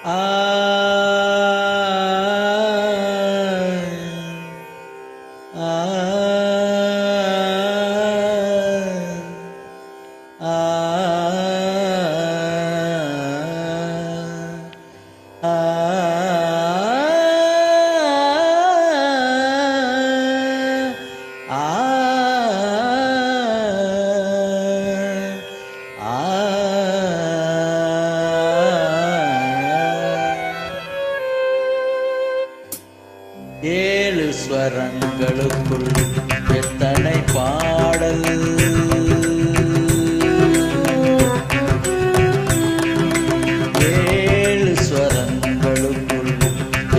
ஆ ஆ ஏழு ஸ்வரங்களுக்குள் எத்தனை பாடல், ஏழு ஸ்வரங்களுக்குள்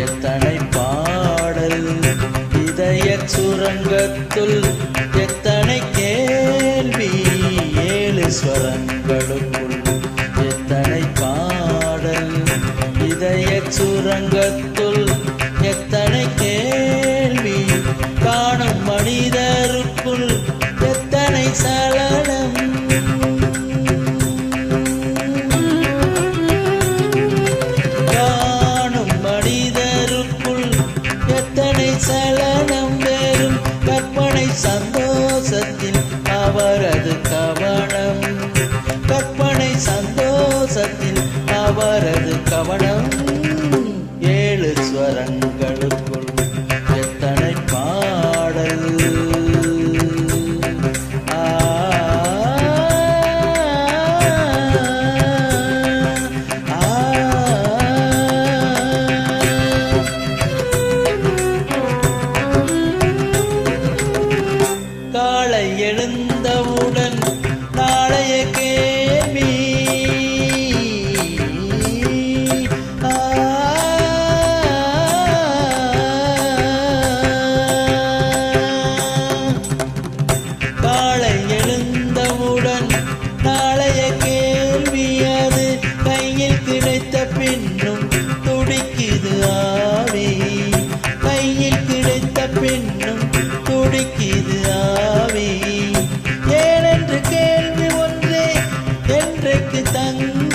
எத்தனை பாடல், இதய சுரங்கத்துள் எத்தனை கேள்வி, ஏழு ஸ்வரங்களுக்குள் எத்தனை பாடல், இதய சுரங்கத்துள் எத்தனை கேள்வி, காணும் மனிதருக்குள் எத்தனை சலனம், காணும் மனிதருக்குள் எத்தனை சலனம், வெறும் கற்பனை சந்தோஷத்தில் அவரது கவனம், கற்பனை சந்தோஷத்தில் அவரது கவனம், ஏழு ஸ்வரங்களுக்குள் எத்தனை பாடல். காலை எழுந்தவுடன் நாளைய கேள்வி, காலை எழுந்தவுடன் நாளைய கேள்வி, அது கையில் கிடைத்த பின்னும் துடிக்குது ஆவி, கையில் கிடைத்த பின்னும் துடிக்குது ஆவி, ஏனென்று கேள்வி ஒன்றே என்றைக்கு தங்க